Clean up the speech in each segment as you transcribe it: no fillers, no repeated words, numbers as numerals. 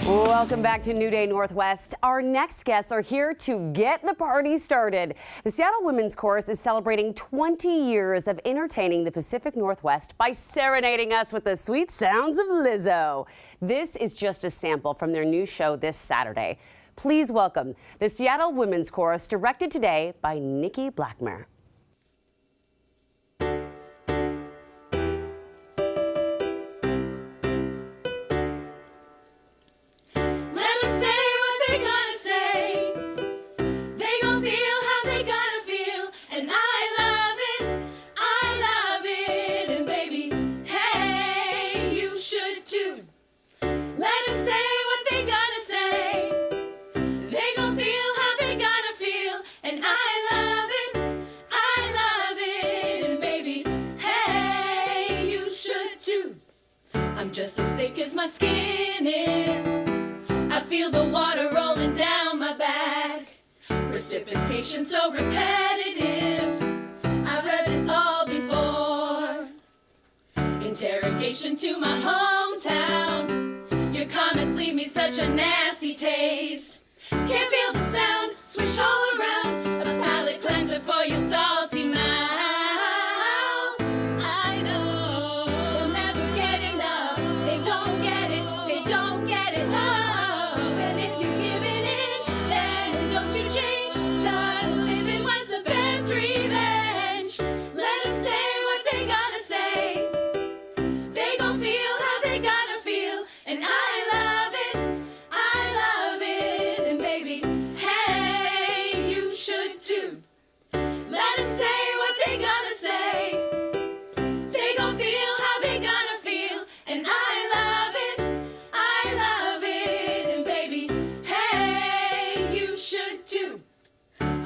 Welcome back to New Day Northwest. Our next guests are here to get the party started. The Seattle Women's Chorus is celebrating 20 years of entertaining the Pacific Northwest by serenading us with the sweet sounds of Lizzo. This is just a sample from their new show this Saturday. Please welcome the Seattle Women's Chorus, directed today by Nikki Blackmer. Just as thick as my skin is, I feel the water rolling down my back. Precipitation so repetitive, I've heard this all before. Interrogation to my hometown, your comments leave me such a nasty taste. Can't feel the sound, swish all around, a palate cleanser for your salty mouth.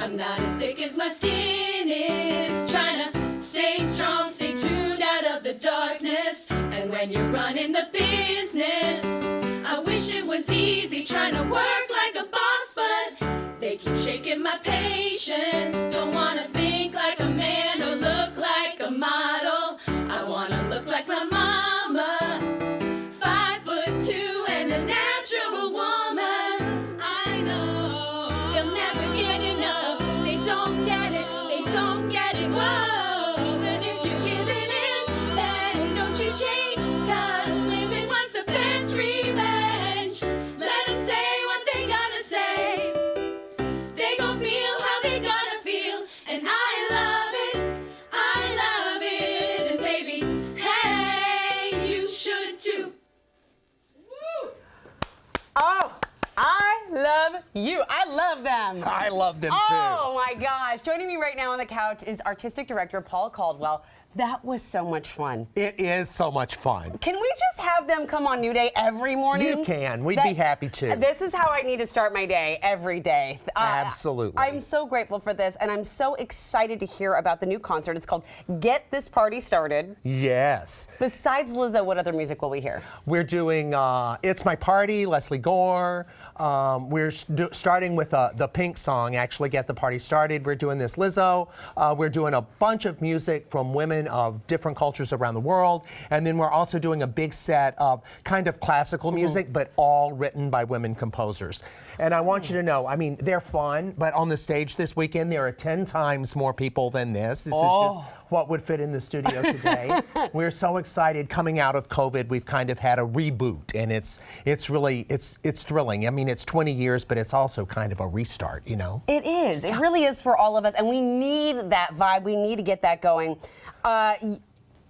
I'm not as thick as my skin is, trying to stay strong, stay tuned out of the darkness. And when you're running the business, I wish it was easy trying to work like a boss, but they keep shaking my patience. Don't want to think like a man or look like a model. I want to look like my mama, 5'2" and a natural woman. I know they'll never get enough. They don't get it, whoa. And if you're giving in, then don't you change, 'cause living was the best revenge. Let them say what they gotta say. They gon' feel how they gotta feel. And I love it, and baby, hey, you should too. Woo. Oh, I love you. I love them. I love them too. Oh my gosh. Joining me right now on the couch is Artistic Director Paul Caldwell. That was so much fun. It is so much fun. Can we just have them come on New Day every morning? You can. We'd be happy to. This is how I need to start my day every day. Absolutely. I'm so grateful for this, and I'm so excited to hear about the new concert. It's called Get This Party Started. Yes. Besides Lizzo, what other music will we hear? We're doing It's My Party, Lesley Gore. We're starting with the Pink song, actually, Get the Party Started. We're doing this Lizzo. We're doing a bunch of music from women of different cultures around the world. And then we're also doing a big set of kind of classical music, but all written by women composers. And I want you to know, I mean, they're fun, but on the stage this weekend, there are 10 times more people than this. This is just what would fit in the studio today. We're so excited. Coming out of COVID, we've kind of had a reboot, and it's really thrilling. I mean, it's 20 years, but it's also kind of a restart, you know? It is. It really is for all of us, and we need that vibe. We need to get that going.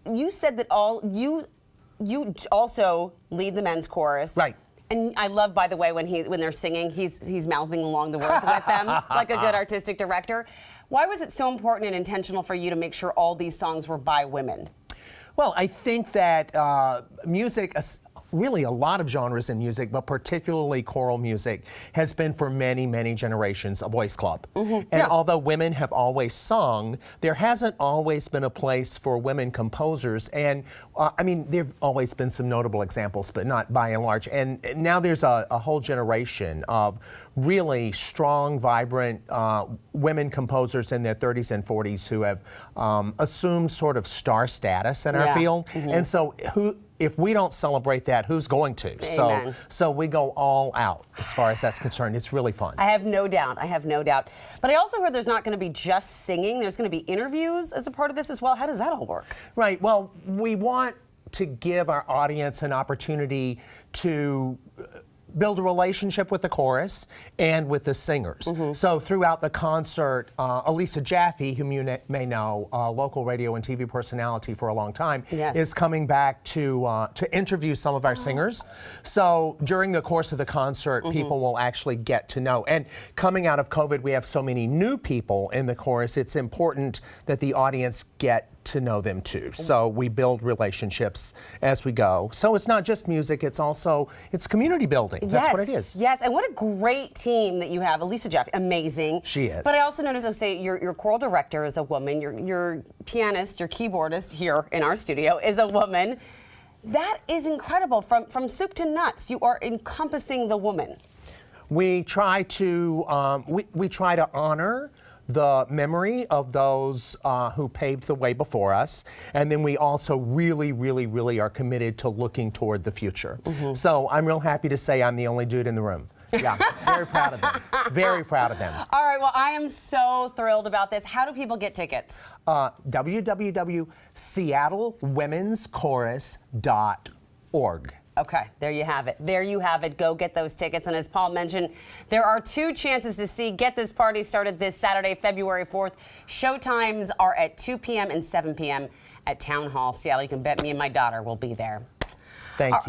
You said that you also lead the men's chorus. Right. And I love, by the way, when they're singing, he's mouthing along the words with them like a good artistic director. Why was it so important and intentional for you to make sure all these songs were by women? Well, I think that music, really a lot of genres in music, but particularly choral music, has been for many, many generations a boys' club. Mm-hmm. And although women have always sung, there hasn't always been a place for women composers. And I mean, there have always been some notable examples, but not by and large. And now there's a whole generation of really strong, vibrant women composers in their 30s and 40s who have assumed sort of star status in our field. Mm-hmm. And so if we don't celebrate that, who's going to? Amen. So we go all out as far as that's concerned. It's really fun. I have no doubt. I have no doubt. But I also heard there's not going to be just singing. There's going to be interviews as a part of this as well. How does that all work? Right. Well, we want to give our audience an opportunity to build a relationship with the chorus and with the singers. So throughout the concert, Elisa Jaffe, whom you may know, local radio and TV personality for a long time, Yes. is coming back to interview some of our singers. So during the course of the concert, people will actually get to know. And coming out of COVID, we have so many new people in the chorus. It's important that the audience get to know them too. So we build relationships as we go. So it's not just music, it's community building. That's what it is. Yes, and what a great team that you have. Elisa Jaffe, amazing. She is. But I also noticed, your choral director is a woman, your pianist, your keyboardist here in our studio is a woman. That is incredible. From soup to nuts, you are encompassing the woman. We try to we try to honor the memory of those who paved the way before us, and then we also really are committed to looking toward the future. So I'm real happy to say I'm the only dude in the room. Yeah, very proud of them. Very proud of them. All right, well, I am so thrilled about this. How do people get tickets? www.seattlewomenschorus.org. Okay, there you have it. There you have it. Go get those tickets. And as Paul mentioned, there are 2 chances to see Get This Party started this Saturday, February 4th. Showtimes are at 2 p.m. and 7 p.m. at Town Hall, Seattle. You can bet me and my daughter will be there. Thank you.